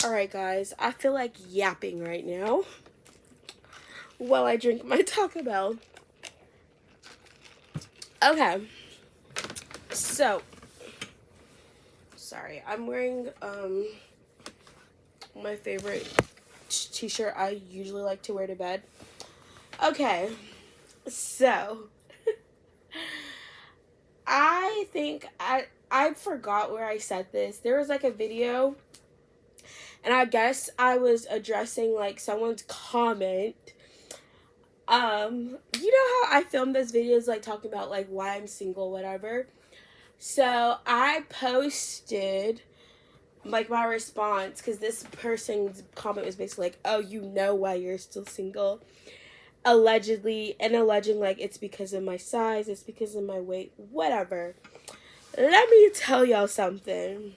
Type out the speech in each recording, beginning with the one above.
Alright, guys, I feel like yapping right now while I drink my Taco Bell. Okay, so, sorry, I'm wearing my favorite t-shirt I usually like to wear to bed. Okay, so, I think I forgot where I said this. There was like a video, and I guess I was addressing like someone's comment. You know how I filmed those videos like talking about like why I'm single, whatever. So I posted like my response because this person's comment was basically like, "Oh, you know why you're still single?" Allegedly, and alleging like it's because of my size, it's because of my weight, whatever. Let me tell y'all something.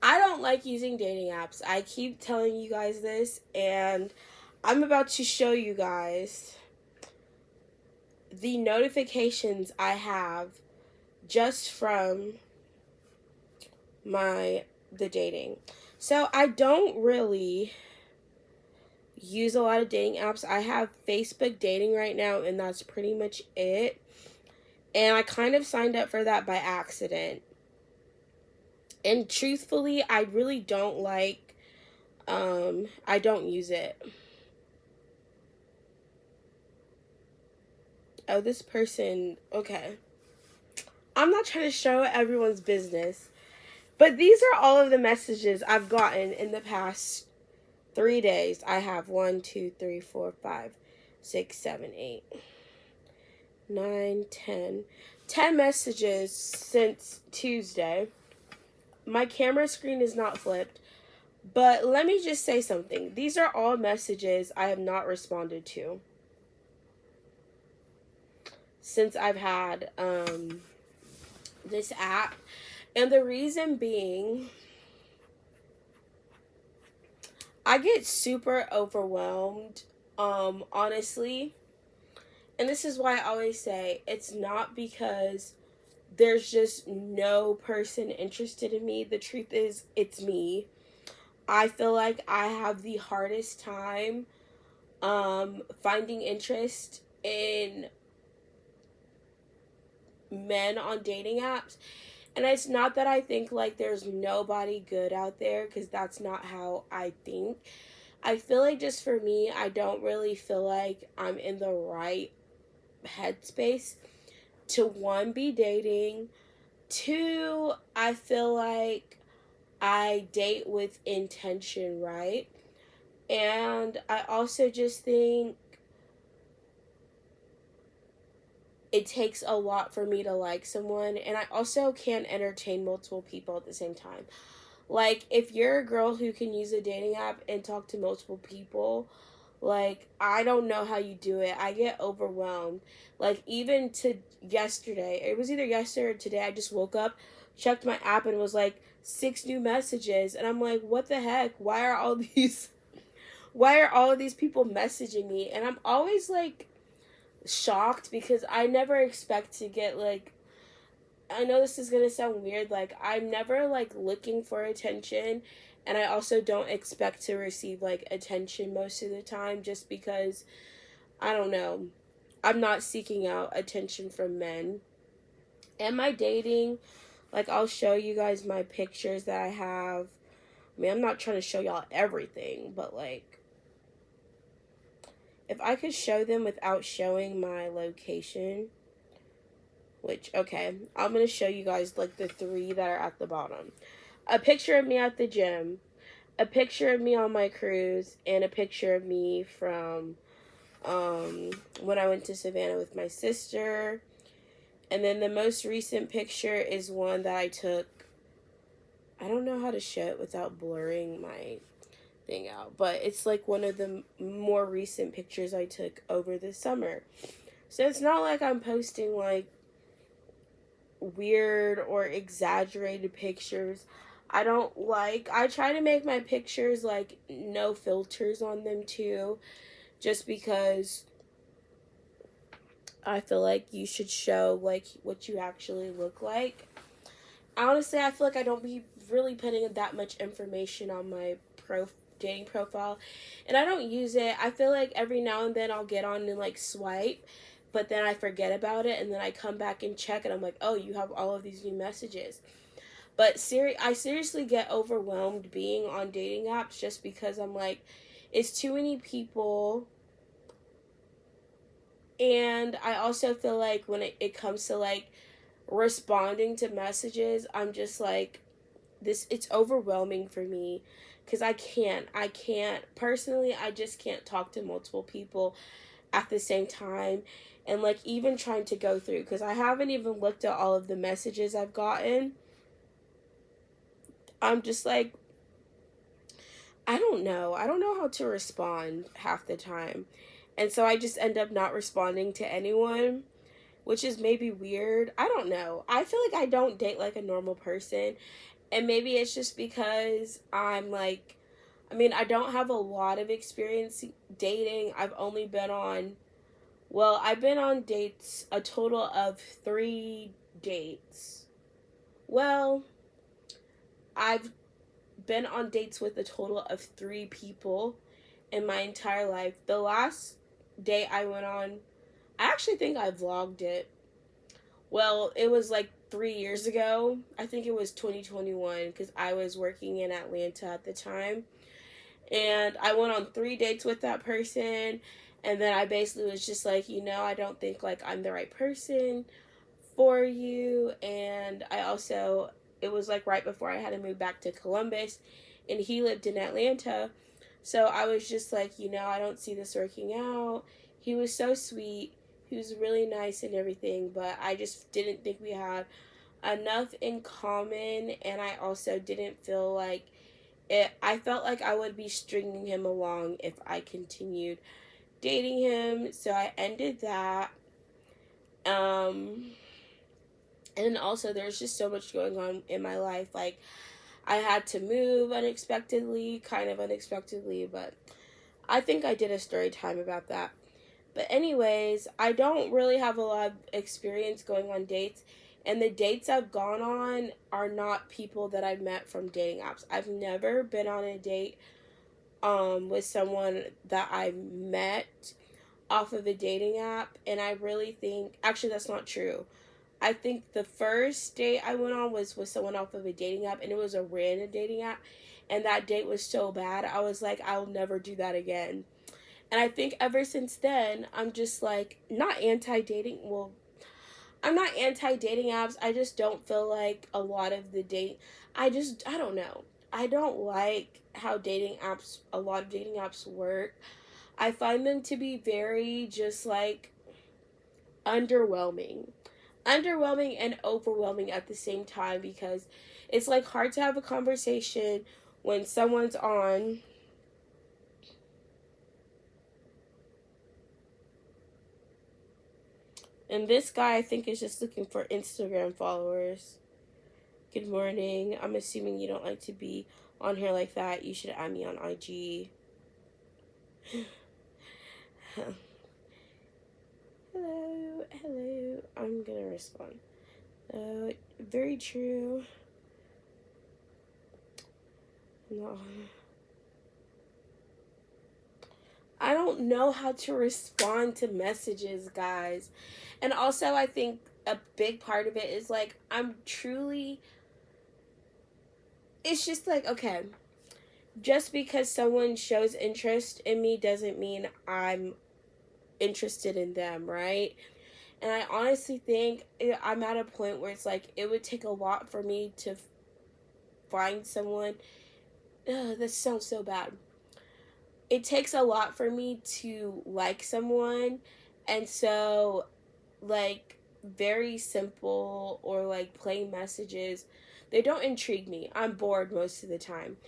I don't like using dating apps. I keep telling you guys this, and I'm about to show you guys the notifications I have just from the dating. So I don't really use a lot of dating apps. I have Facebook dating right now, and that's pretty much it. And I kind of signed up for that by accident. And truthfully, I really don't like I don't use it. Oh, this person, okay. I'm not trying to show everyone's business, but these are all of the messages I've gotten in the past 3 days. I have 1, 2, 3, 4, 5, 6, 7, 8, 9, 10 messages since Tuesday. My camera screen is not flipped, but let me just say something. These are all messages I have not responded to since I've had this app. And the reason being, I get super overwhelmed, honestly. And this is why I always say it's not because there's just no person interested in me. The truth is, it's me. I feel like I have the hardest time finding interest in men on dating apps. And it's not that I think like there's nobody good out there, because that's not how I think. I feel like just for me, I don't really feel like I'm in the right headspace to, one, be dating. Two, I feel like I date with intention, right? And I also just think it takes a lot for me to like someone, and I also can't entertain multiple people at the same time. Like, if you're a girl who can use a dating app and talk to multiple people, like, I don't know how you do it. I get overwhelmed. Like, even to yesterday, it was either yesterday or today, I just woke up, checked my app, and was like, 6 new messages. And I'm like, what the heck? Why are all of these people messaging me? And I'm always, like, shocked because I never expect to get, like, I know this is gonna sound weird, like, I'm never, like, looking for attention, and I also don't expect to receive, like, attention most of the time, just because, I don't know, I'm not seeking out attention from men. Am I dating? Like, I'll show you guys my pictures that I have. I mean, I'm not trying to show y'all everything, but, like, if I could show them without showing my location, which, okay, I'm going to show you guys, like, the 3 that are at the bottom. A picture of me at the gym, a picture of me on my cruise, and a picture of me from when I went to Savannah with my sister. And then the most recent picture is one that I took. I don't know how to show it without blurring my thing out, but it's like one of the more recent pictures I took over the summer. So it's not like I'm posting like weird or exaggerated pictures. I try to make my pictures like no filters on them too, just because I feel like you should show like what you actually look like. Honestly, I feel like I don't be really putting that much information on my dating profile, and I don't use it. I feel like every now and then I'll get on and like swipe, but then I forget about it, and then I come back and check, and I'm like, oh, you have all of these new messages. But I seriously get overwhelmed being on dating apps just because I'm like, it's too many people. And I also feel like when it comes to like responding to messages, I'm just like, it's overwhelming for me because I can't personally, I just can't talk to multiple people at the same time. And like even trying to go through, because I haven't even looked at all of the messages I've gotten, I'm just like, I don't know how to respond half the time. And so I just end up not responding to anyone, which is maybe weird. I don't know. I feel like I don't date like a normal person. And maybe it's just because I'm like, I mean, I don't have a lot of experience dating. I've been on dates, a total of 3 dates. Well, I've been on dates with a total of 3 people in my entire life. The last date I went on, I actually think I vlogged it. Well, it was like 3 years ago. I think it was 2021 because I was working in Atlanta at the time. And I went on 3 dates with that person. And then I basically was just like, I don't think like I'm the right person for you. And it was like right before I had to move back to Columbus, and he lived in Atlanta. So I was just like, I don't see this working out. He was so sweet. He was really nice and everything, but I just didn't think we had enough in common, and I also didn't feel like it. I felt like I would be stringing him along if I continued dating him, so I ended that. And also there's just so much going on in my life. Like, I had to move unexpectedly, kind of unexpectedly, but I think I did a story time about that. But anyways, I don't really have a lot of experience going on dates, and the dates I've gone on are not people that I've met from dating apps. I've never been on a date with someone that I met off of a dating app, and I really think, actually that's not true. I think the first date I went on was with someone off of a dating app, and it was a random dating app, and that date was so bad, I was like, I'll never do that again. And I think ever since then, I'm just like, not anti-dating, well, I'm not anti-dating apps, I just don't feel like a lot of the I don't know. I don't like how a lot of dating apps work. I find them to be very just like underwhelming and overwhelming at the same time, because it's like hard to have a conversation when someone's on. And this guy, I think, is just looking for Instagram followers. Good morning. I'm assuming you don't like to be on here like that. You should add me on IG. Hello. I'm gonna respond. Very true. No. I don't know how to respond to messages, guys. And also, I think a big part of it is like, it's just like, okay, just because someone shows interest in me doesn't mean I'm interested in them, right? And I honestly think I'm at a point where it's like, it would take a lot for me to find someone. Ugh, this sounds so bad. It takes a lot for me to like someone, and so like very simple or like plain messages, they don't intrigue me. I'm bored most of the time.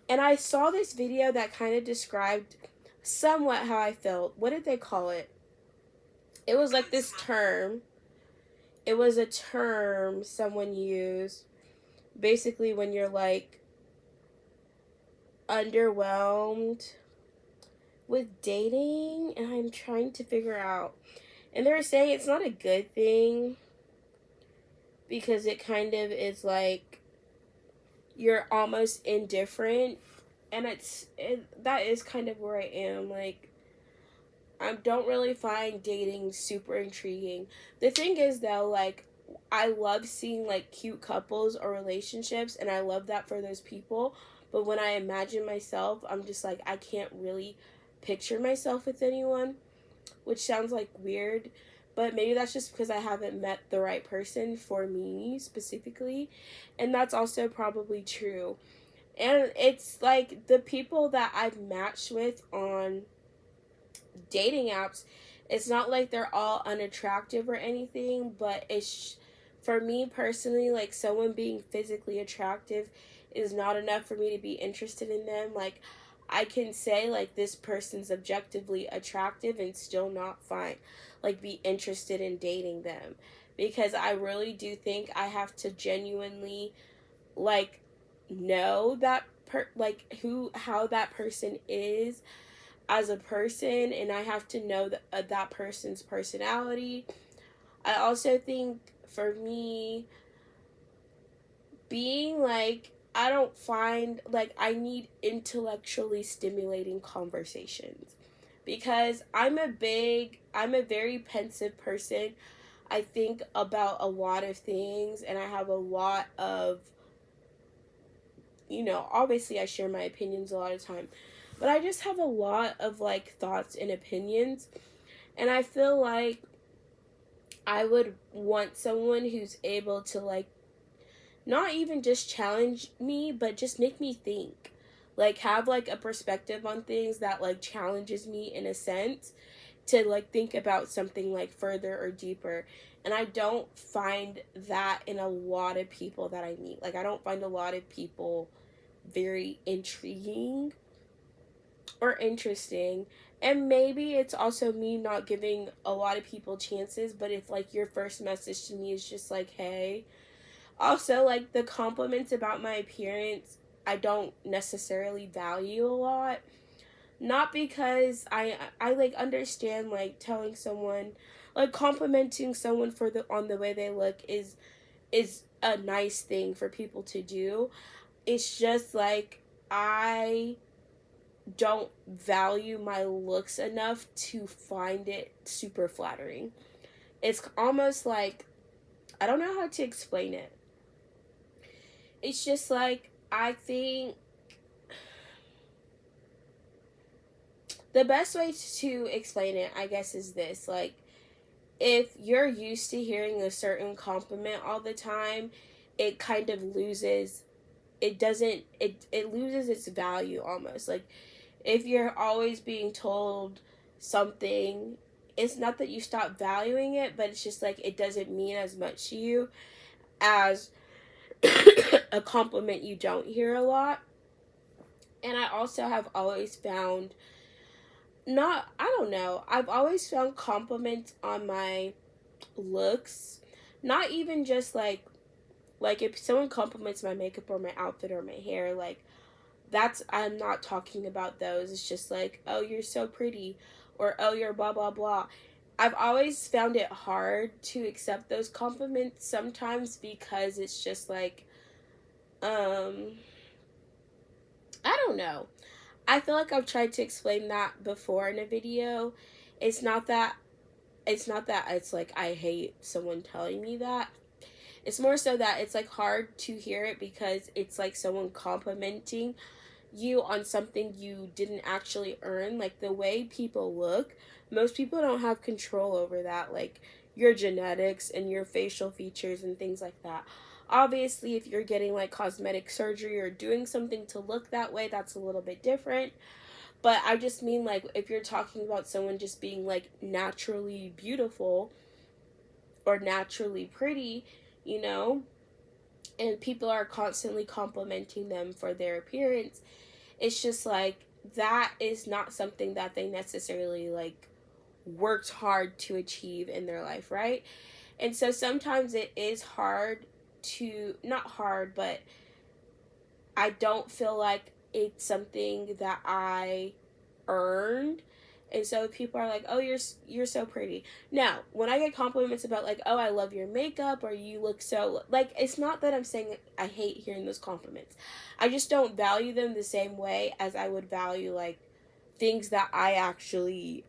And I saw this video that kind of described somewhat how I felt. What did they call it? It was like this term. It was a term someone used basically when you're like underwhelmed with dating, and I'm trying to figure out. And they were saying it's not a good thing because it kind of is like you're almost indifferent, and that is kind of where I am. Like, I don't really find dating super intriguing. The thing is, though, like, I love seeing like cute couples or relationships, and I love that for those people. But when I imagine myself, I'm just like, I can't really picture myself with anyone, which sounds like weird, but maybe that's just because I haven't met the right person for me specifically, and that's also probably true. And it's like the people that I've matched with on dating apps, it's not like they're all unattractive or anything, but for me personally, like, someone being physically attractive is not enough for me to be interested in them. Like, I can say like this person's objectively attractive and still not find like be interested in dating them, because I really do think I have to genuinely like know that like who how that person is as a person, and I have to know that person's personality. I also think for me, being like, I don't find like I need intellectually stimulating conversations, because I'm a very pensive person. I think about a lot of things, and I have a lot of, obviously I share my opinions a lot of time, but I just have a lot of like thoughts and opinions, and I feel like I would want someone who's able to like not even just challenge me, but just make me think. Like, have like a perspective on things that like challenges me in a sense, to like think about something like further or deeper. And I don't find that in a lot of people that I meet. Like, I don't find a lot of people very intriguing or interesting. And maybe it's also me not giving a lot of people chances, but if like your first message to me is just like, hey, also like the compliments about my appearance, I don't necessarily value a lot. Not because I like understand like telling someone, like complimenting someone for the on the way they look is a nice thing for people to do. It's just like I don't value my looks enough to find it super flattering. It's almost like, I don't know how to explain it. It's just like, I think the best way to explain it, I guess, is this. Like, if you're used to hearing a certain compliment all the time, it kind of loses, it loses its value almost. Like, if you're always being told something, it's not that you stop valuing it, but it's just like it doesn't mean as much to you as a compliment you don't hear a lot. And I also have always found, not, I don't know, I've always found compliments on my looks, not even just like if someone compliments my makeup or my outfit or my hair, like, that's, I'm not talking about those. It's just like, oh, you're so pretty, or oh, you're blah blah blah. I've always found it hard to accept those compliments sometimes, because it's just like, I don't know. I feel like I've tried to explain that before in a video. It's not that it's like I hate someone telling me that. It's more so that it's like hard to hear it, because it's like someone complimenting you on something you didn't actually earn. Like, the way people look, most people don't have control over that, like your genetics and your facial features and things like that. Obviously, if you're getting like cosmetic surgery or doing something to look that way, that's a little bit different. But I just mean, like, if you're talking about someone just being like naturally beautiful or naturally pretty, you know, and people are constantly complimenting them for their appearance, it's just like, that is not something that they necessarily like worked hard to achieve in their life, right? And so sometimes it is hard to, not hard, but I don't feel like it's something that I earned. And so people are like, "Oh, you're so pretty." Now, when I get compliments about like, "Oh, I love your makeup," or "You look so," like, it's not that I'm saying I hate hearing those compliments. I just don't value them the same way as I would value like things that I actually,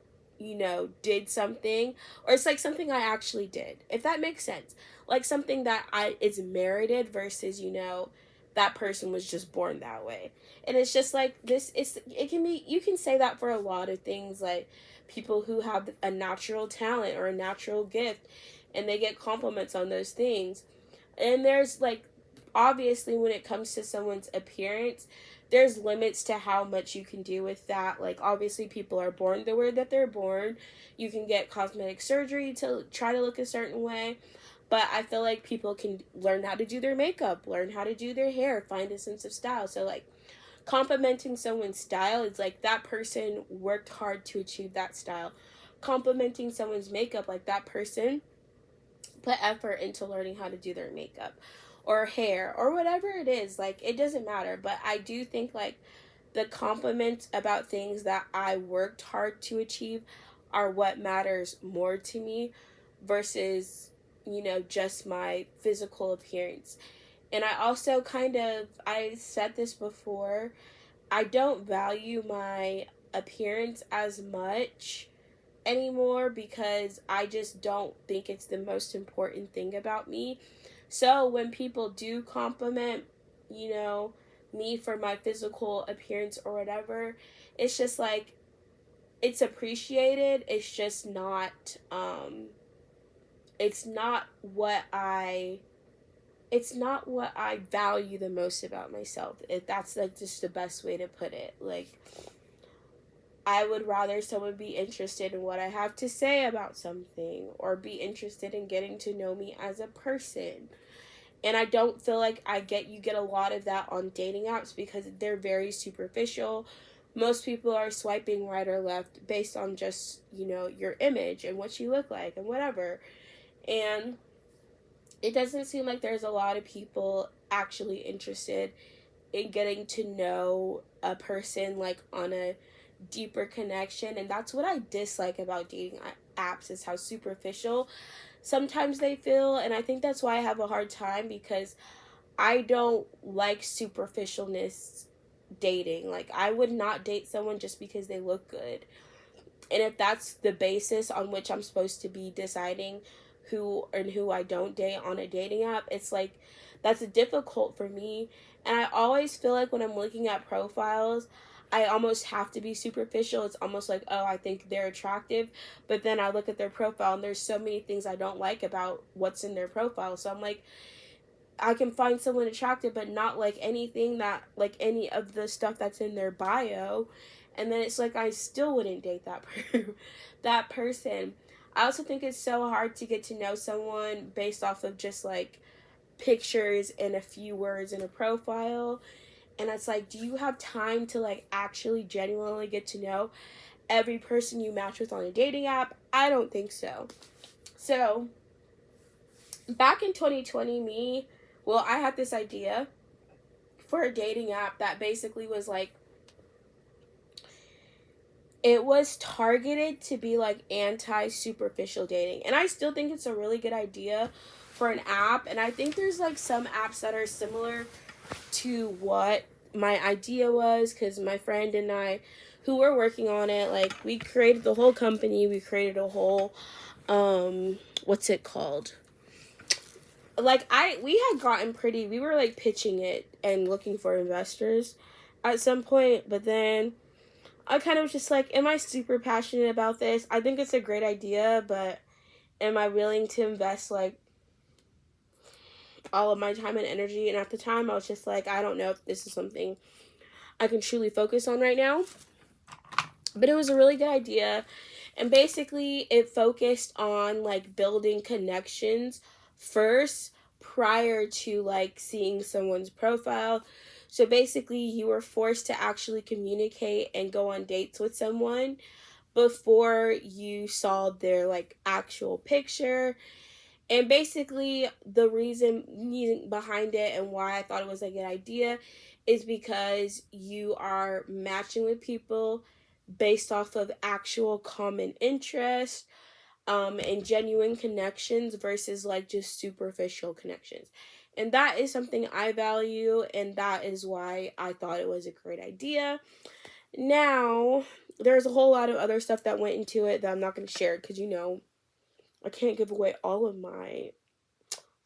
did something, or it's like something I actually did. If that makes sense. Like something that I is merited versus, that person was just born that way. And it's just like this, it can be, you can say that for a lot of things, like people who have a natural talent or a natural gift and they get compliments on those things. And there's like, obviously when it comes to someone's appearance, there's limits to how much you can do with that. Like, obviously people are born the way that they're born. You can get cosmetic surgery to try to look a certain way, but I feel like people can learn how to do their makeup, learn how to do their hair, find a sense of style. So like, complimenting someone's style is like that person worked hard to achieve that style. Complimenting someone's makeup, like that person put effort into learning how to do their makeup or hair or whatever it is. Like, it doesn't matter. But I do think like the compliments about things that I worked hard to achieve are what matters more to me versus, just my physical appearance. And I also I said this before, I don't value my appearance as much anymore because I just don't think it's the most important thing about me. So when people do compliment, you know, me for my physical appearance or whatever, it's just like it's appreciated. It's not what I it's not what I value the most about myself. If that's like just the best way to put it. Like, I would rather someone be interested in what I have to say about something or be interested in getting to know me as a person. And I don't feel like you get a lot of that on dating apps because they're very superficial. Most people are swiping right or left based on just, your image and what you look like and whatever. And it doesn't seem like there's a lot of people actually interested in getting to know a person like on a deeper connection. And that's what I dislike about dating apps, is how superficial sometimes they feel. And I think that's why I have a hard time, because I don't like superficialness dating. Like, I would not date someone just because they look good. And if that's the basis on which I'm supposed to be deciding who I don't date on a dating app, it's like that's difficult for me. And I always feel like when I'm looking at profiles, I almost have to be superficial. It's almost like, oh, I think they're attractive, but then I look at their profile and there's so many things I don't like about what's in their profile. So I'm like, I can find someone attractive but not like anything that, like, any of the stuff that's in their bio. And then it's like I still wouldn't date that person. I also think it's so hard to get to know someone based off of just like pictures and a few words in a profile. And it's like, do you have time to like actually genuinely get to know every person you match with on a dating app? I don't think so. So back in 2020, I had this idea for a dating app that basically was like, it was targeted to be like anti-superficial dating. And I still think it's a really good idea for an app. And I think there's like some apps that are similar to what my idea was, because my friend and I, who were working on it, like, we created the whole company. We created a whole, what's it called? Like, we had gotten we were like pitching it and looking for investors at some point, but then I kind of was just like, am I super passionate about this? I think it's a great idea, but am I willing to invest like all of my time and energy? And at the time, I was just like, I don't know if this is something I can truly focus on right now. But it was a really good idea. And basically, it focused on like building connections first prior to like seeing someone's profile. So basically, you were forced to actually communicate and go on dates with someone before you saw their like actual picture. And basically, the reason behind it and why I thought it was a good idea is because you are matching with people based off of actual common interest, and genuine connections versus like just superficial connections. And that is something I value, and that is why I thought it was a great idea. Now, there's a whole lot of other stuff that went into it that I'm not going to share because, I can't give away all of my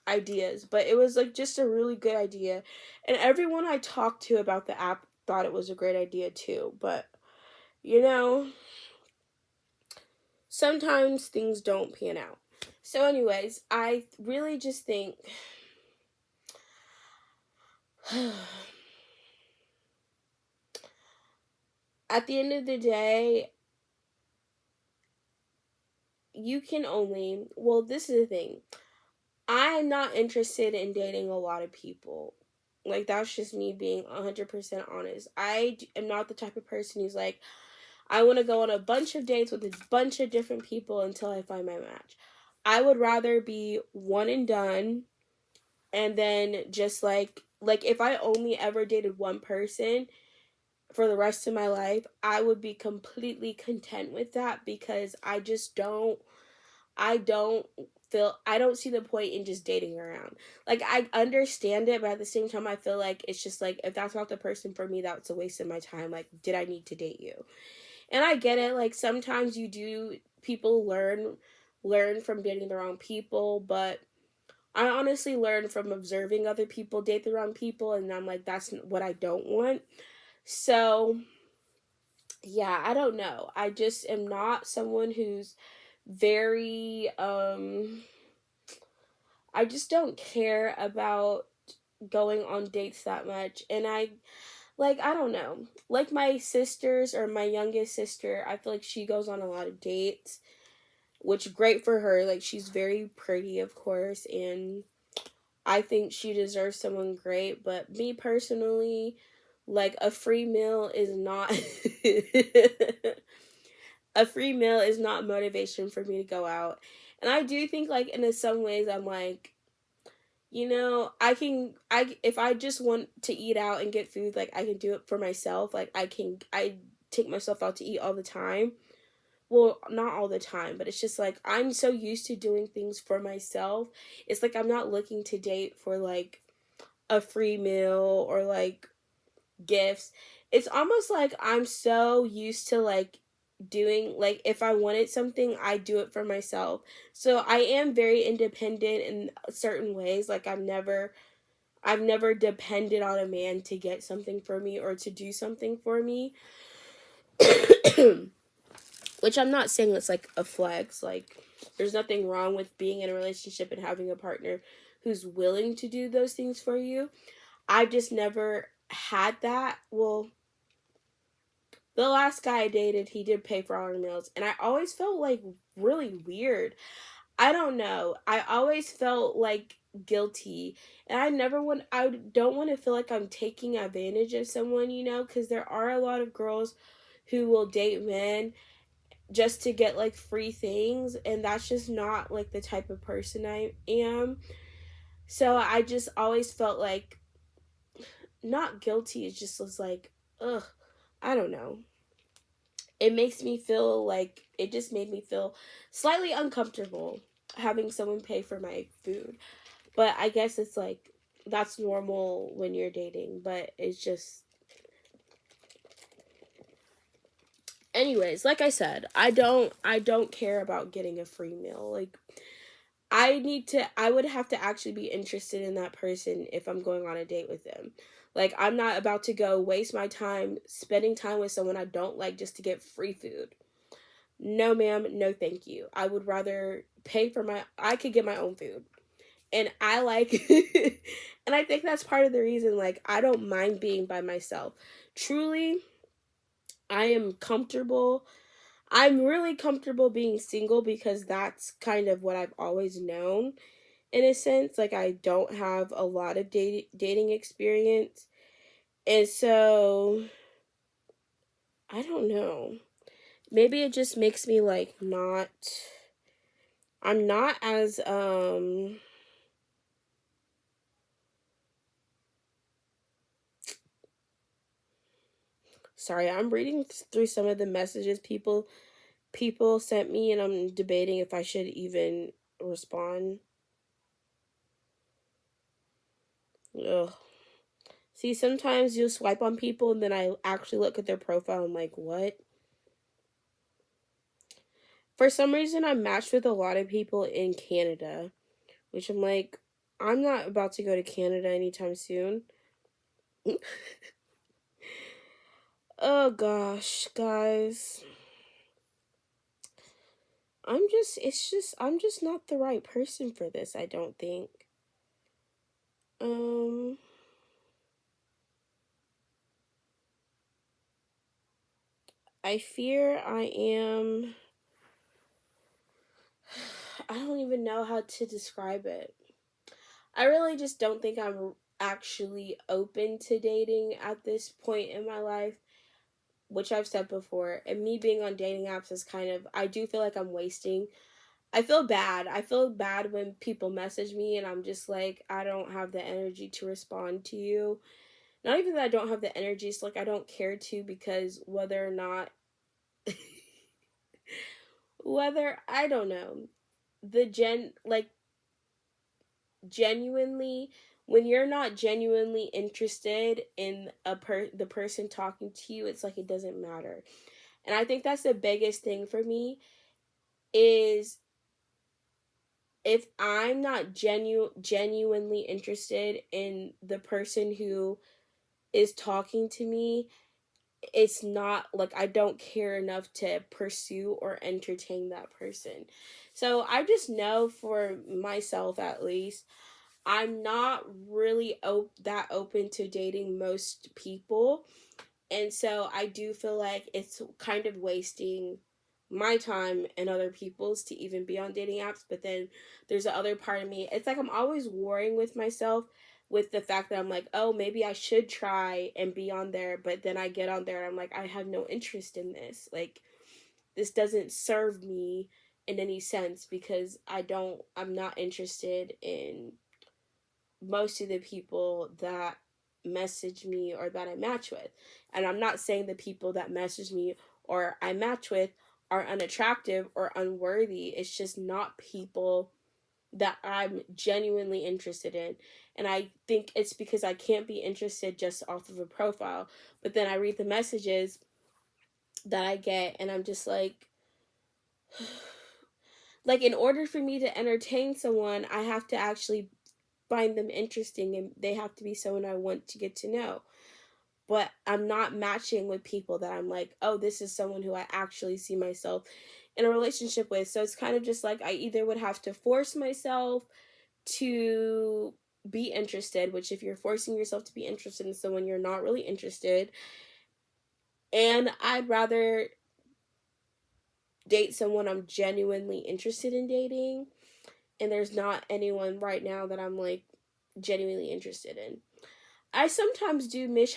ideas, but it was like just a really good idea. And everyone I talked to about the app thought it was a great idea too. But, you know, sometimes things don't pan out. So, anyways, I really just think at the end of the day, you can only, well, this is the thing. I'm not interested in dating a lot of people. Like, that's just me being 100% honest. I am not the type of person who's like, I want to go on a bunch of dates with a bunch of different people until I find my match. I would rather be one and done, and then just like if I only ever dated one person for the rest of my life, I would be completely content with that because I don't I don't see the point in just dating around. Like, I understand it, but at the same time I feel like it's just like, if that's not the person for me, that's a waste of my time. Like, did I need to date you? And I get it, like sometimes people learn from dating the wrong people, but I honestly learned from observing other people date the wrong people, and I'm like, that's what I don't want. So, yeah, I don't know. I just am not someone who's very I just don't care about going on dates that much. And I don't know. Like my sisters, or my youngest sister, I feel like she goes on a lot of dates, which great for her. Like, she's very pretty, of course, and I think she deserves someone great. But me personally, like, a free meal is not a free meal is not motivation for me to go out. And I do think, like, in some ways I'm like, I if I just want to eat out and get food, like, I can do it for myself. Like, I take myself out to eat all the time. Well, not all the time, but it's just like I'm so used to doing things for myself. It's like I'm not looking to date for like a free meal or like gifts. It's almost like I'm so used to like doing, like, if I wanted something, I do it for myself. So I am very independent in certain ways. Like, I've never depended on a man to get something for me or to do something for me. Which I'm not saying that's like a flex. Like, there's nothing wrong with being in a relationship and having a partner who's willing to do those things for you. I've just never had that. Well, the last guy I dated, he did pay for all our meals, and I always felt like really weird. I don't know. I always felt like guilty, and I don't want to feel like I'm taking advantage of someone, because there are a lot of girls who will date men just to get like free things, and that's just not like the type of person I am. So I just always felt like not guilty, it just was like, ugh, I don't know. It makes me feel like, it just made me feel slightly uncomfortable having someone pay for my food. But I guess it's like that's normal when you're dating, but it's just, anyways, like I said, I don't care about getting a free meal. Like, I would have to actually be interested in that person if I'm going on a date with them. Like, I'm not about to go waste my time spending time with someone I don't like just to get free food. No, ma'am, no thank you. I would rather I could get my own food. And I like, and I think that's part of the reason, like, I don't mind being by myself. Truly, I am comfortable. I'm really comfortable being single because that's kind of what I've always known, in a sense. Like, I don't have a lot of dating experience. And so, I don't know. Maybe it just makes me like I'm not as Sorry, I'm reading through some of the messages people sent me, and I'm debating if I should even respond. Ugh. See, sometimes you'll swipe on people and then I actually look at their profile and I'm like, what? For some reason, I'm matched with a lot of people in Canada, which I'm like, I'm not about to go to Canada anytime soon. Oh gosh, guys. I'm just not the right person for this, I don't think. Um, I fear I am. I don't even know how to describe it. I really just don't think I'm actually open to dating at this point in my life, which I've said before. And me being on dating apps is kind of, I do feel like I'm wasting. I feel bad. I feel bad when people message me and I'm just like, I don't have the energy to respond to you. Not even that I don't have the energy, it's like I don't care to, because whether or not, whether, I don't know, like, genuinely, when you're not genuinely interested in the person talking to you, it's like it doesn't matter. And I think that's the biggest thing for me, is if I'm not genuinely interested in the person who is talking to me, it's not like I don't care enough to pursue or entertain that person. So I just know for myself, at least, I'm not really that open to dating most people. And so I do feel like it's kind of wasting my time and other people's to even be on dating apps. But then there's the other part of me. It's like I'm always warring with myself with the fact that I'm like, oh, maybe I should try and be on there. But then I get on there and I'm like, I have no interest in this. Like, this doesn't serve me in any sense, because I'm not interested in most of the people that message me or that I match with. And I'm not saying the people that message me or I match with are unattractive or unworthy. It's just not people that I'm genuinely interested in. And I think it's because I can't be interested just off of a profile. But then I read the messages that I get and I'm just like, in order for me to entertain someone, I have to actually find them interesting and they have to be someone I want to get to know. But I'm not matching with people that I'm like, oh, this is someone who I actually see myself in a relationship with. So it's kind of just like I either would have to force myself to be interested, which, if you're forcing yourself to be interested in someone, you're not really interested. And I'd rather date someone I'm genuinely interested in dating. And there's not anyone right now that I'm like genuinely interested in. I sometimes do miss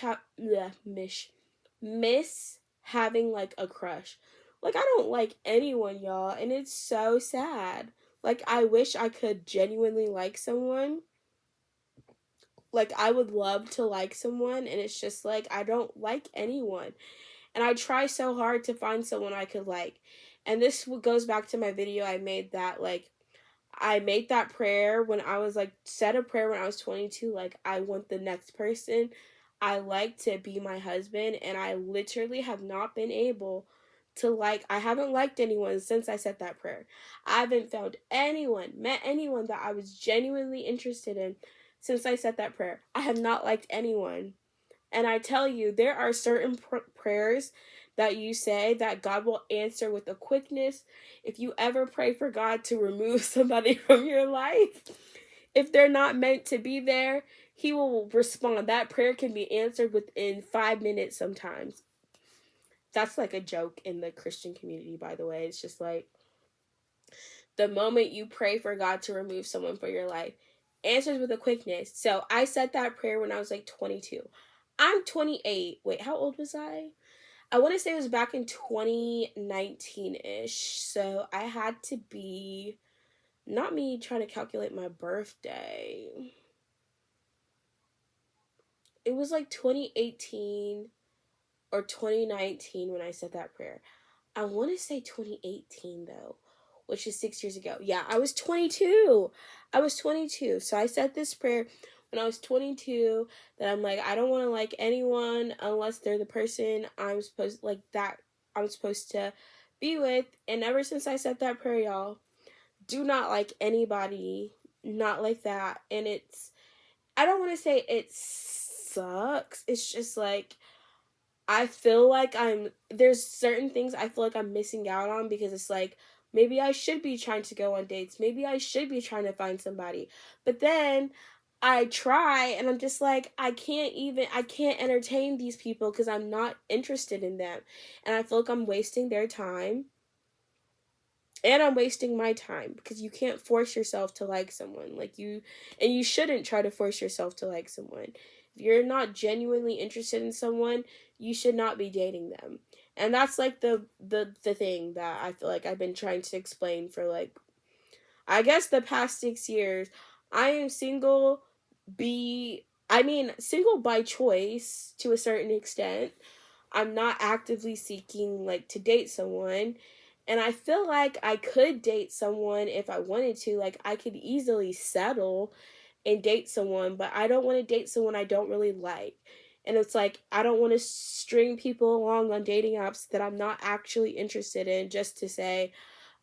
having like a crush. Like, I don't like anyone, y'all, and it's so sad. Like, I wish I could genuinely like someone. Like, I would love to like someone, and it's just like I don't like anyone. And I try so hard to find someone I could like. And this goes back to my video I made, that like I made that prayer when I was like, said a prayer when I was 22, like, I want the next person I like to be my husband. And I literally have not been able to like, I haven't liked anyone since I said that prayer. I haven't found anyone, met anyone that I was genuinely interested in since I said that prayer. I have not liked anyone. And I tell you, there are certain prayers that you say that God will answer with a quickness. If you ever pray for God to remove somebody from your life, if they're not meant to be there, He will respond. That prayer can be answered within 5 minutes sometimes. That's like a joke in the Christian community, by the way. It's just like, the moment you pray for God to remove someone from your life, answers with a quickness. So I said that prayer when I was like 22. I'm 28. Wait, how old was I? I want to say it was back in 2019-ish. So I had to be, not me trying to calculate my birthday. It was like 2018. or 2019 when I said that prayer. I want to say 2018 though, which is 6 years ago. Yeah, I was 22. I was 22. So I said this prayer when I was 22 that I'm like, I don't want to like anyone unless they're the person I'm supposed to be with. And ever since I said that prayer, y'all, do not like anybody not like that. And I don't want to say it sucks. It's just like, I feel like there's certain things I feel like I'm missing out on because it's like, maybe I should be trying to go on dates. Maybe I should be trying to find somebody. But then I try and I'm just like, I can't entertain these people because I'm not interested in them. And I feel like I'm wasting their time. And I'm wasting my time because you can't force yourself to like someone. And you shouldn't try to force yourself to like someone. If you're not genuinely interested in someone, you should not be dating them. And that's like the thing that I feel like I've been trying to explain for like, I guess the past 6 years. I am single, single by choice to a certain extent. I'm not actively seeking like to date someone. And I feel like I could date someone if I wanted to. Like, I could easily settle and date someone, but I don't want to date someone I don't really like. And it's like, I don't want to string people along on dating apps that I'm not actually interested in just to say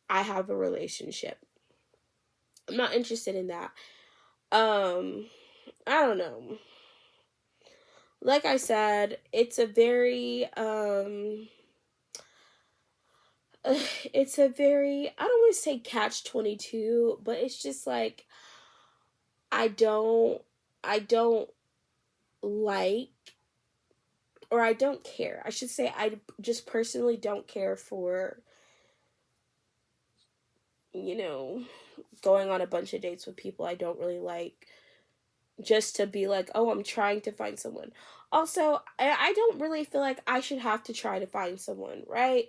I have a relationship. I'm not interested in that. I don't know. Like I said, it's a very, I don't want to say catch-22, but it's just like, I don't like, or I don't care. I should say I just personally don't care for, going on a bunch of dates with people I don't really like just to be like, oh, I'm trying to find someone. Also, I don't really feel like I should have to try to find someone, right?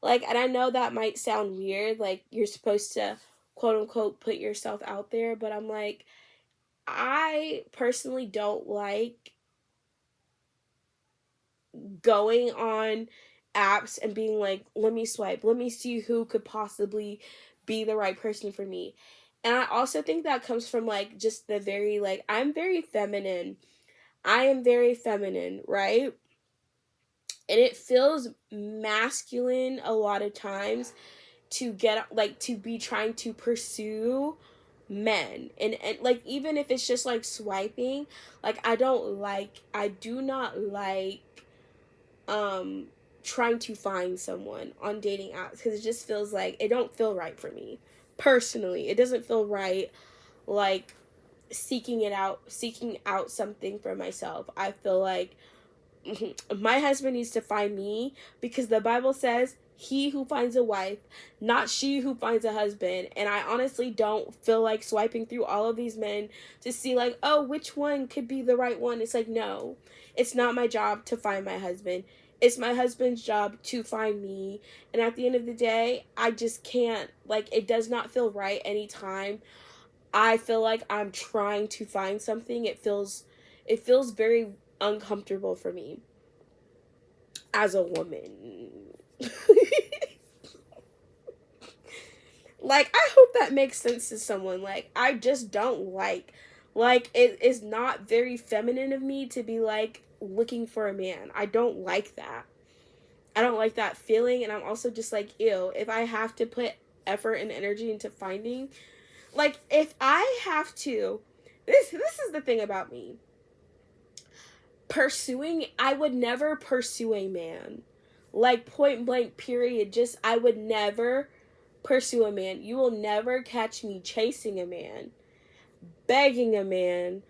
Like, and I know that might sound weird, like you're supposed to quote unquote put yourself out there, but I'm like, I personally don't like going on apps and being like, let me swipe, let me see who could possibly be the right person for me. And I also think that comes from like just the very like, I'm very feminine. I am very feminine, right? And it feels masculine a lot of times to get like to be trying to pursue men, and like even if it's just like swiping, like I do not like trying to find someone on dating apps because it just feels like it don't feel right for me personally. It doesn't feel right, like seeking out something for myself. I feel like my husband needs to find me because the Bible says he who finds a wife, not she who finds a husband. And I honestly don't feel like swiping through all of these men to see like, oh, which one could be the right one. It's like, no, it's not my job to find my husband. It's my husband's job to find me. And at the end of the day, I just can't, like, it does not feel right anytime I feel like I'm trying to find something. It feels very uncomfortable for me as a woman. Like, I hope that makes sense to someone. Like, I just don't like it is not very feminine of me to be like looking for a man. I don't like that. I don't like that feeling, and I'm also just like, ew, if I have to put effort and energy into finding, like, if I have to, this is the thing about me. I would never pursue a man. Like, point blank, period. Just, I would never pursue a man. You will never catch me chasing a man, begging a man,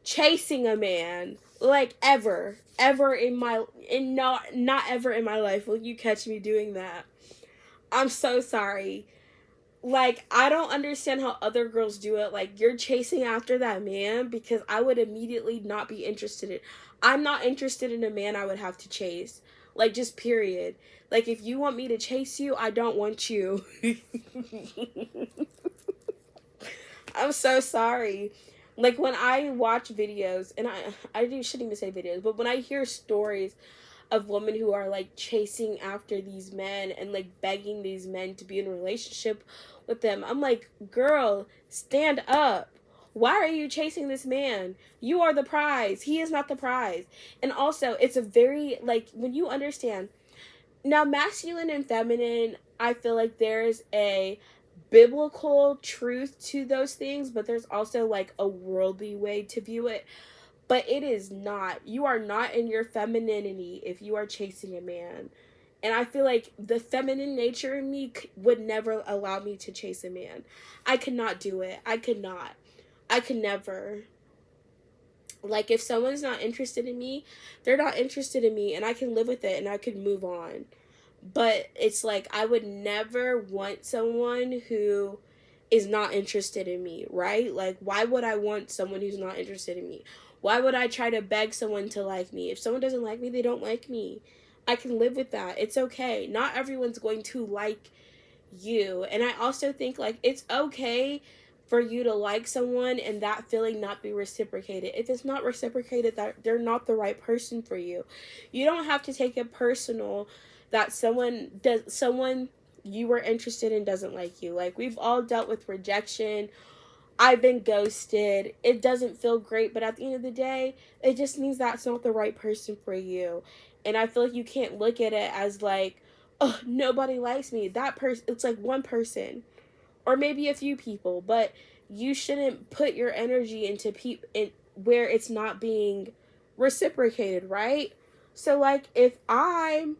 chasing a man, like, ever not ever in my life will you catch me doing that. I'm so sorry. Like, I don't understand how other girls do it. Like, you're chasing after that man, because I would immediately not be interested in. I'm not interested in a man I would have to chase. Like, just period. Like, if you want me to chase you, I don't want you. I'm so sorry. Like, when I watch videos, and I shouldn't even say videos, but when I hear stories of women who are like chasing after these men and like begging these men to be in a relationship with them. I'm like, girl, stand up. Why are you chasing this man? You are the prize. He is not the prize. And also, it's a very, like, when you understand, now masculine and feminine, I feel like there's a biblical truth to those things, but there's also like a worldly way to view it. But it is not. You are not in your femininity if you are chasing a man. And I feel like the feminine nature in me would never allow me to chase a man. I could not do it. I could not. I could never. Like, if someone's not interested in me, they're not interested in me, and I can live with it and I could move on. But it's like, I would never want someone who is not interested in me, right? Like, why would I want someone who's not interested in me? Why would I try to beg someone to like me? If someone doesn't like me, they don't like me. I can live with that. It's okay. Not everyone's going to like you. And I also think, like, it's okay for you to like someone and that feeling not be reciprocated. If it's not reciprocated, that they're not the right person for you. You don't have to take it personal that someone you were interested in doesn't like you. Like, we've all dealt with rejection. I've been ghosted. It doesn't feel great, but at the end of the day, it just means that's not the right person for you. And I feel like you can't look at it as like, oh, nobody likes me. That person, it's like one person or maybe a few people, but you shouldn't put your energy into where it's not being reciprocated, right? So like, if I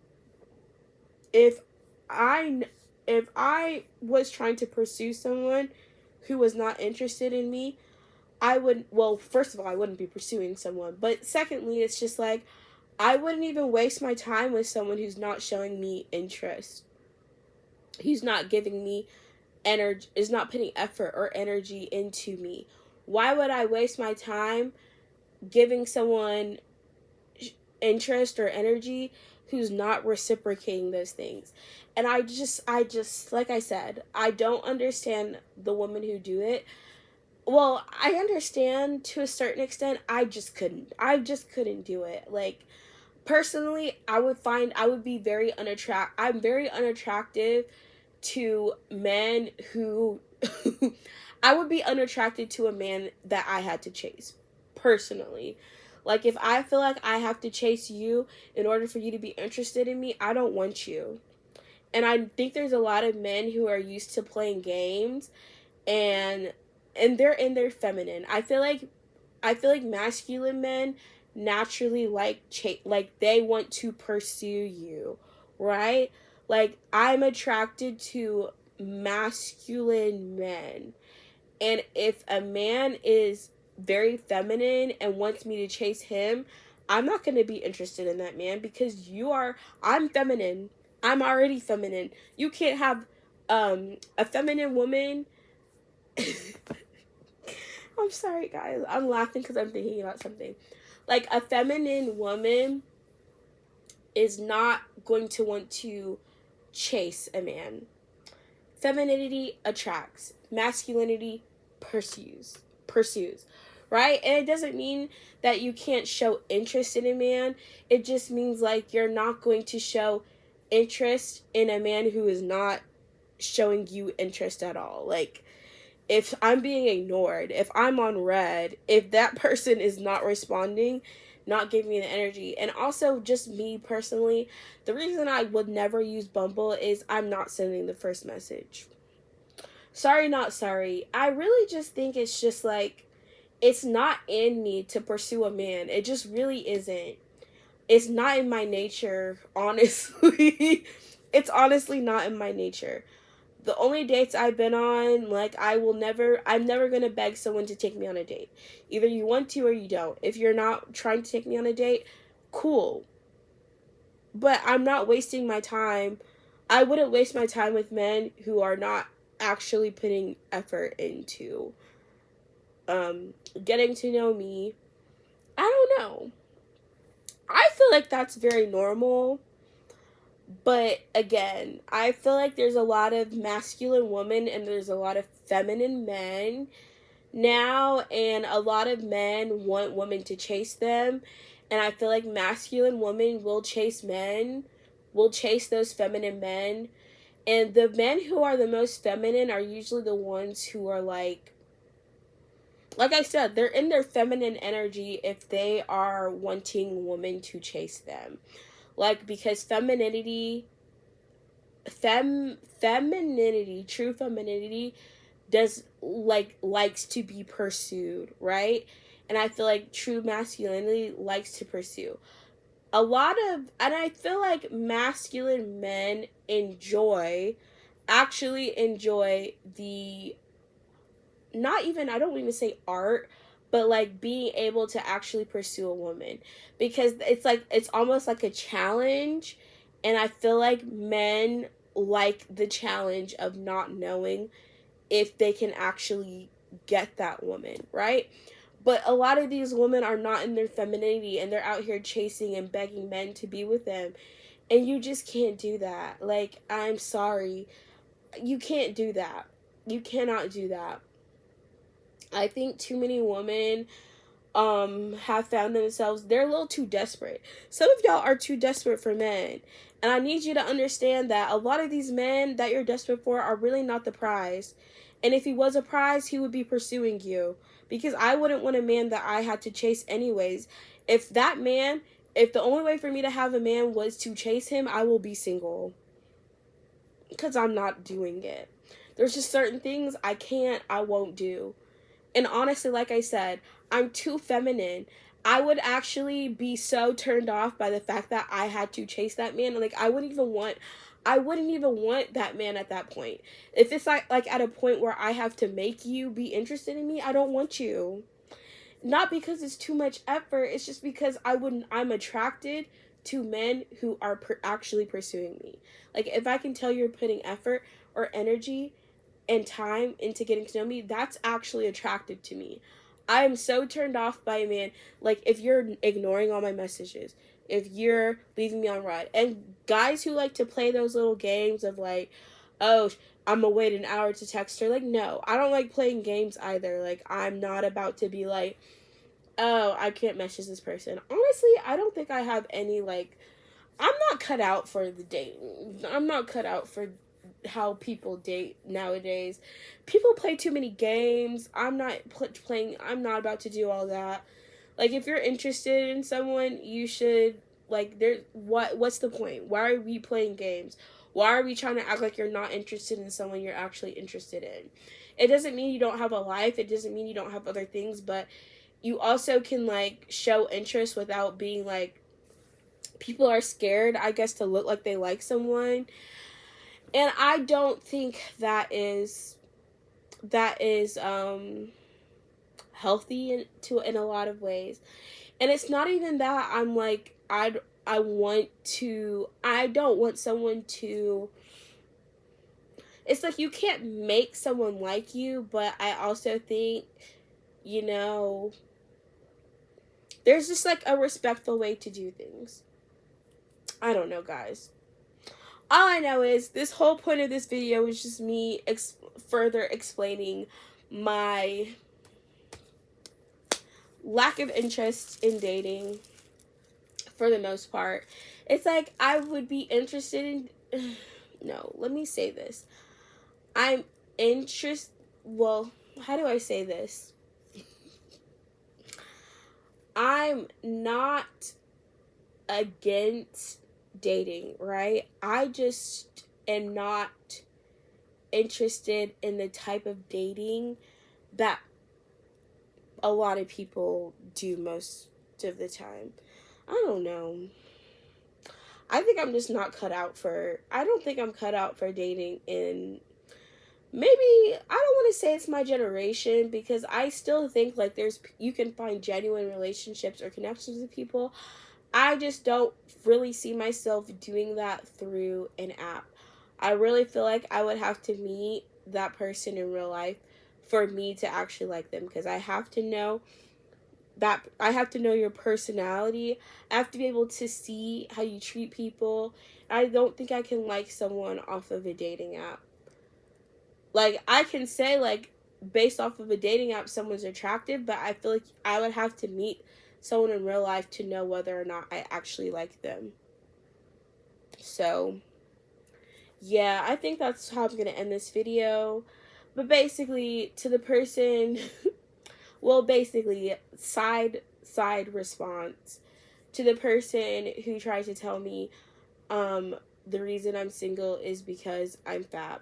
was trying to pursue someone who was not interested in me, I would, well, first of all, I wouldn't be pursuing someone, but secondly, it's just like, I wouldn't even waste my time with someone who's not showing me interest. He's not giving me energy, is not putting effort or energy into me. Why would I waste my time giving someone interest or energy who's not reciprocating those things? And I just like I said, I don't understand the women who do it. Well, I understand to a certain extent. I just couldn't do it. Like, personally, I would be I'm very unattractive to men who I would be unattracted to a man that I had to chase, personally. Like, if I feel like I have to chase you in order for you to be interested in me, I don't want you. And I think there's a lot of men who are used to playing games and they're in their feminine. I feel like masculine men naturally like they want to pursue you, right? Like, I'm attracted to masculine men. And if a man is very feminine and wants me to chase him, I'm not going to be interested in that man because I'm feminine. I'm already feminine. You can't have a feminine woman. I'm sorry, guys. I'm laughing because I'm thinking about something. Like, a feminine woman is not going to want to chase a man. Femininity attracts. Masculinity pursues. Right? And it doesn't mean that you can't show interest in a man. It just means, like, you're not going to show interest in a man who is not showing you interest at all. Like, if I'm being ignored, if I'm on red, if that person is not responding, not giving me the energy. And also, just me personally, the reason I would never use Bumble is I'm not sending the first message. Sorry, not sorry. I really just think it's just like, it's not in me to pursue a man. It just really isn't. It's not in my nature, honestly. It's honestly not in my nature. The only dates I've been on, like, I'm never going to beg someone to take me on a date. Either you want to or you don't. If you're not trying to take me on a date, cool. But I'm not wasting my time. I wouldn't waste my time with men who are not actually putting effort into getting to know me. I don't know. I feel like that's very normal. But again, I feel like there's a lot of masculine women and there's a lot of feminine men now, and a lot of men want women to chase them, And I feel like masculine women will chase men, will chase those feminine men. And the men who are the most feminine are usually the ones who are I said, they're in their feminine energy if they are wanting women to chase them. Like, because femininity, true femininity does likes to be pursued, right? And I feel like true masculinity likes to pursue. And I feel like masculine men actually enjoy the, not even, I don't even say art, but like being able to actually pursue a woman, because it's almost like a challenge. And I feel like men like the challenge of not knowing if they can actually get that woman, right? But a lot of these women are not in their femininity, and they're out here chasing and begging men to be with them. And you just can't do that. Like, I'm sorry. You can't do that. You cannot do that. I think too many women have found themselves, they're a little too desperate. Some of y'all are too desperate for men. And I need you to understand that a lot of these men that you're desperate for are really not the prize. And if he was a prize, he would be pursuing you. Because I wouldn't want a man that I had to chase anyways. If the only way for me to have a man was to chase him, I will be single. Because I'm not doing it. There's just certain things I won't do. And honestly, like I said, I'm too feminine. I would actually be so turned off by the fact that I had to chase that man. Like, I wouldn't even want that man at that point. If it's like at a point where I have to make you be interested in me, I don't want you. Not because it's too much effort, it's just because I'm attracted to men who are actually pursuing me. Like, if I can tell you're putting effort or energy and time into getting to know me, that's actually attractive to me. I am so turned off by a man, like, if you're ignoring all my messages, if you're leaving me on red. And guys who like to play those little games of like, oh, I'm gonna wait an hour to text her. Like, no, I don't like playing games either. Like, I'm not about to be like, oh, I can't message this person. Honestly, I don't think I have any, like, I'm not cut out for the dating. I'm not cut out for how people date nowadays. People play too many games. I'm not about to do all that. Like, if you're interested in someone, you should, like, what's the point? Why are we playing games? Why are we trying to act like you're not interested in someone you're actually interested in? It doesn't mean you don't have a life. It doesn't mean you don't have other things, but you also can, like, show interest without being, like, people are scared, I guess, to look like they like someone. And I don't think that is healthy in a lot of ways. And it's not even that I'm like, I don't want someone to, it's like, you can't make someone like you, but I also think, there's just like a respectful way to do things. I don't know, guys. All I know is this whole point of this video is just me further explaining my lack of interest in dating for the most part. It's like, I would be interested in, no, let me say this. Well, how do I say this? I'm not against dating, right? I just am not interested in the type of dating that a lot of people do most of the time. I don't know. I think I'm just not cut out for, I don't think I'm cut out for dating in, maybe, I don't want to say it's my generation, because I still think like you can find genuine relationships or connections with people. I just don't really see myself doing that through an app. I really feel like I would have to meet that person in real life for me to actually like them, because I have to know your personality. I have to be able to see how you treat people. I don't think I can like someone off of a dating app. Like, I can say, like, based off of a dating app, someone's attractive, but I feel like I would have to meet someone in real life to know whether or not I actually like them. So, yeah, I think that's how I'm going to end this video. But basically, to the person, well, basically, side response to the person who tried to tell me the reason I'm single is because I'm fat.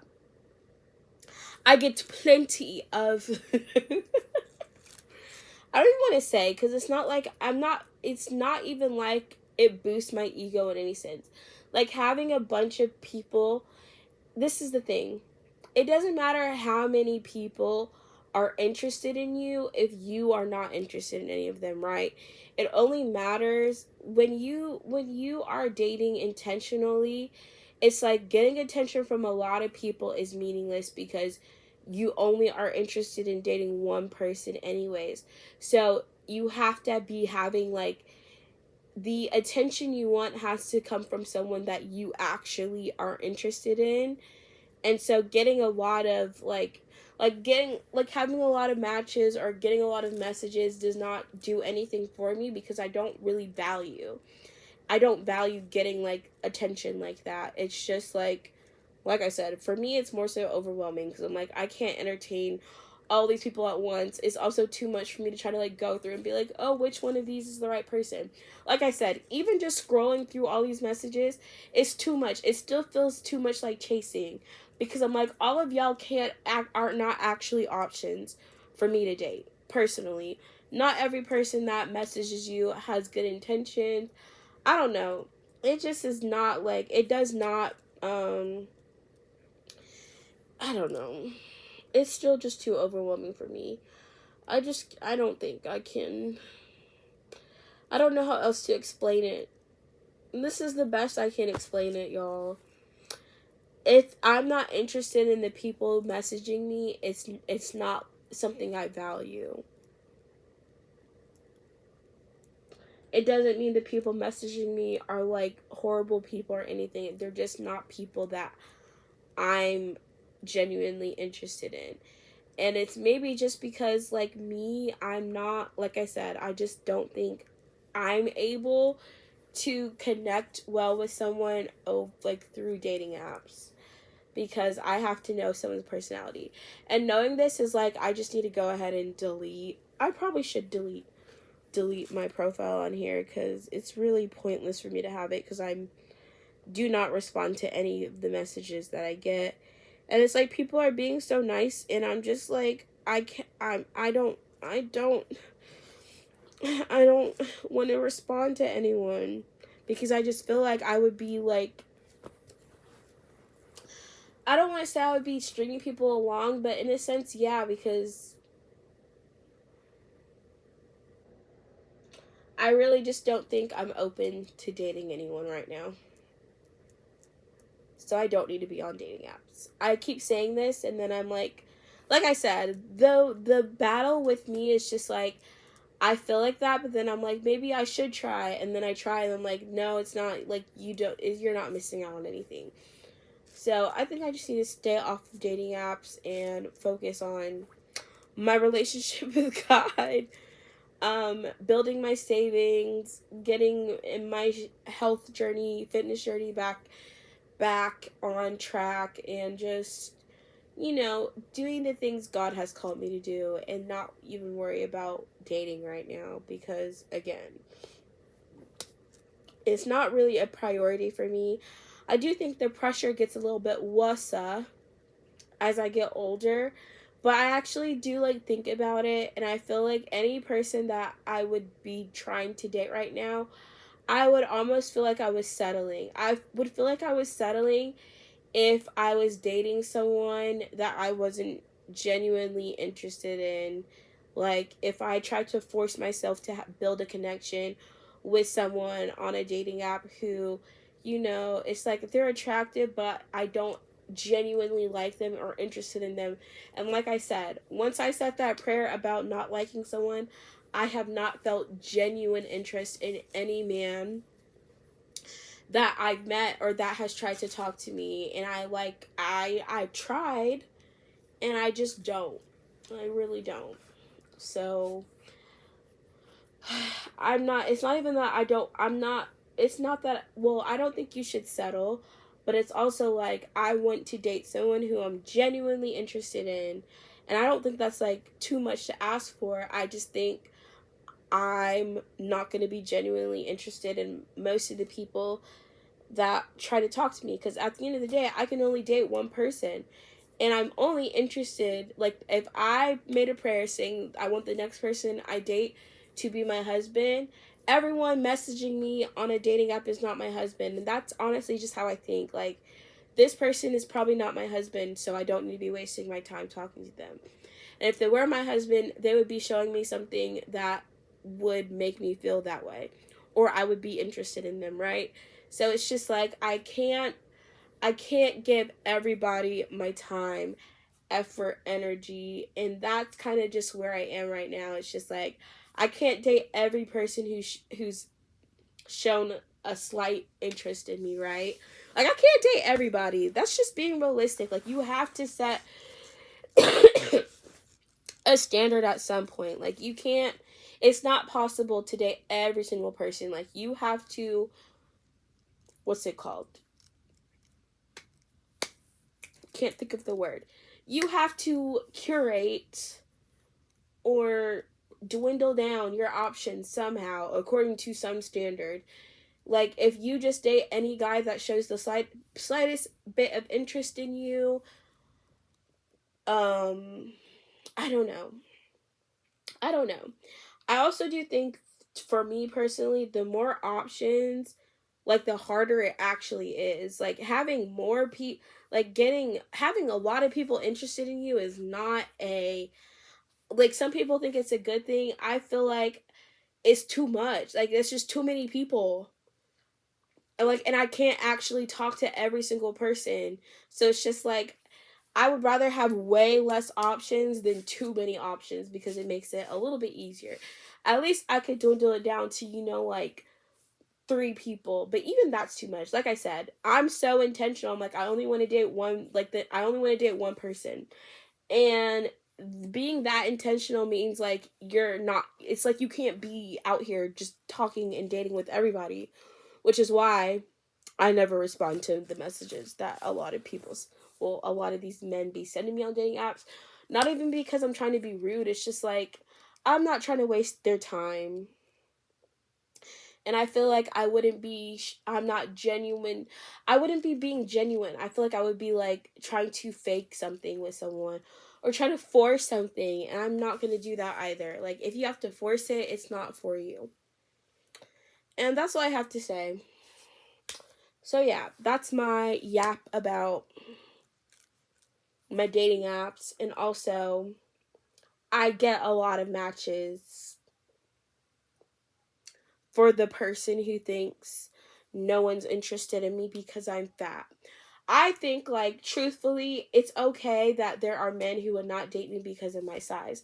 I get plenty of I don't even want to say, because it's not like it's not even like it boosts my ego in any sense. Like, having a bunch of people, this is the thing. It doesn't matter how many people are interested in you if you are not interested in any of them, right? It only matters when you are dating intentionally. It's like getting attention from a lot of people is meaningless because you only are interested in dating one person anyways. So you have to be having like the attention you want has to come from someone that you actually are interested in. And so getting a lot of getting having a lot of matches or getting a lot of messages does not do anything for me because I don't value getting like attention like that. It's just like I said, for me it's more so overwhelming because I'm like, I can't entertain all these people at once. It's also too much for me to try to like go through and be like, oh, which one of these is the right person. Like I said, even just scrolling through all these messages is too much. It still feels too much like chasing because I'm like, all of y'all are not actually options for me to date personally. Not every person that messages you has good intentions. I don't know. It just is not like, it does not I don't know. It's still just too overwhelming for me. I don't think I can. I don't know how else to explain it. And this is the best I can explain it, y'all. If I'm not interested in the people messaging me, it's not something I value. It doesn't mean the people messaging me are like horrible people or anything. They're just not people that I'm genuinely interested in. And it's maybe just because, like me, I'm not, like I said, I just don't think I'm able to connect well with someone like through dating apps because I have to know someone's personality. And knowing this is like, I just need to go ahead and delete. I probably should delete my profile on here because it's really pointless for me to have it because I do not respond to any of the messages that I get. And it's like people are being so nice and I'm just like, I don't want to respond to anyone because I just feel like I would be like, I don't want to say I would be stringing people along, but in a sense, yeah, because I really just don't think I'm open to dating anyone right now. So I don't need to be on dating apps. I keep saying this and then I'm like I said, though the battle with me is just like, I feel like that, but then I'm like, maybe I should try, and then I try, and I'm like, no, it's not, like, you're not missing out on anything. So I think I just need to stay off of dating apps and focus on my relationship with God, building my savings, getting in my health journey, fitness journey back on track, and just, doing the things God has called me to do and not even worry about dating right now because, again, it's not really a priority for me. I do think the pressure gets a little bit worse as I get older, but I actually do, think about it, and I feel like any person that I would be trying to date right now, I would almost feel like I was settling. I would feel like I was settling if I was dating someone that I wasn't genuinely interested in. Like, if I tried to force myself to build a connection with someone on a dating app who, it's like they're attractive, but I don't genuinely like them or interested in them. And like I said, once I said that prayer about not liking someone, I have not felt genuine interest in any man that I've met or that has tried to talk to me. And I tried, and I just don't. I really don't. So I'm not, it's not even that I'm not, it's not that, well, I don't think you should settle, but it's also like, I want to date someone who I'm genuinely interested in. And I don't think that's like too much to ask for. I just think I'm not going to be genuinely interested in most of the people that try to talk to me, because at the end of the day, I can only date one person. And I'm only interested, like, if I made a prayer saying I want the next person I date to be my husband, everyone messaging me on a dating app is not my husband. And that's honestly just how I think. Like, this person is probably not my husband, so I don't need to be wasting my time talking to them. And if they were my husband, they would be showing me something that would make me feel that way, or I would be interested in them, right? So it's just like, I can't give everybody my time, effort, energy, and that's kind of just where I am right now. It's just like, I can't date every person who's shown a slight interest in me, right? Like, I can't date everybody. That's just being realistic. Like, you have to set a standard at some point. Like, you can't, it's not possible to date every single person. Like, you have to, what's it called? Can't think of the word. You have to curate or dwindle down your options somehow according to some standard. Like, if you just date any guy that shows the slightest bit of interest in you, um I don't know. I don't know. I also do think, for me personally, the more options, like, the harder it actually is. Like, having more people, like, having a lot of people interested in you is not a, like, some people think it's a good thing. I feel like it's too much. Like, it's just too many people. And I can't actually talk to every single person. So it's just like, I would rather have way less options than too many options, because it makes it a little bit easier. At least I could dwindle it down to, like, 3 people, but even that's too much. Like I said, I'm so intentional. I'm like, I only want to date one, like, I only want to date one person. And being that intentional means, like, you're not, it's like you can't be out here just talking and dating with everybody, which is why I never respond to the messages that a lot of a lot of these men be sending me on dating apps. Not even because I'm trying to be rude. It's just like, I'm not trying to waste their time. And I feel like I'm not genuine. I wouldn't be being genuine. I feel like I would be, like, trying to fake something with someone or trying to force something. And I'm not going to do that either. Like, if you have to force it, it's not for you. And that's all I have to say. So yeah, that's my yap about my dating apps. And also, I get a lot of matches for the person who thinks no one's interested in me because I'm fat. I think, like, truthfully, it's okay that there are men who would not date me because of my size.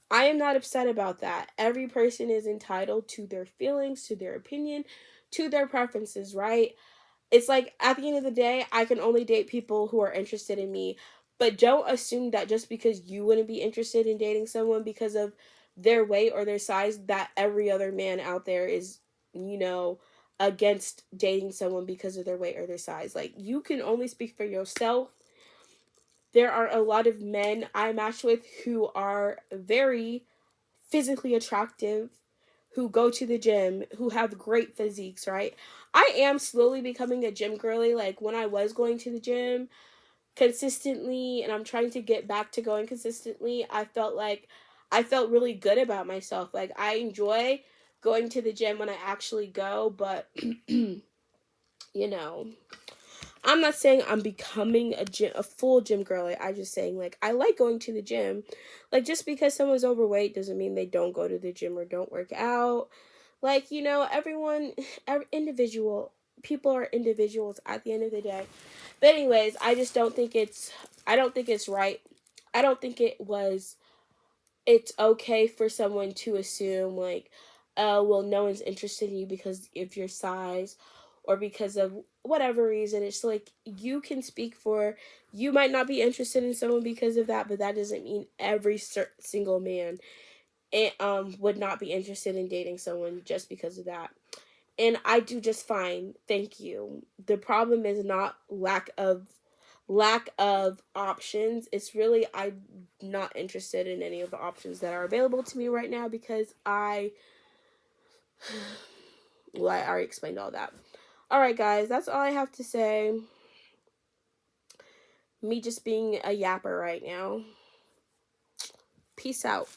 I am not upset about that. Every person is entitled to their feelings, to their opinion, to their preferences, right? It's like, at the end of the day, I can only date people who are interested in me. But don't assume that just because you wouldn't be interested in dating someone because of their weight or their size, that every other man out there is, against dating someone because of their weight or their size. Like, you can only speak for yourself. There are a lot of men I match with who are very physically attractive, who go to the gym, who have great physiques, right? I am slowly becoming a gym girly. Like, when I was going to the gym consistently and I'm trying to get back to going consistently, I felt really good about myself. Like, I enjoy going to the gym when I actually go, but you know, I'm not saying I'm becoming a full gym girl. I just saying, like, I like going to the gym. Like, just because someone's overweight doesn't mean they don't go to the gym or don't work out. Like, individual people are individuals at the end of the day. But anyways, I don't think it's right. I don't think it's okay for someone to assume, like, oh, well, no one's interested in you because of your size or because of whatever reason. It's like, you can speak for, you might not be interested in someone because of that, but that doesn't mean every single man it would not be interested in dating someone just because of that. And I do just fine, thank you. The problem is not lack of options. It's really I'm not interested in any of the options that are available to me right now because well, I already explained all that. All right, guys, that's all I have to say. Me just being a yapper right now. Peace out.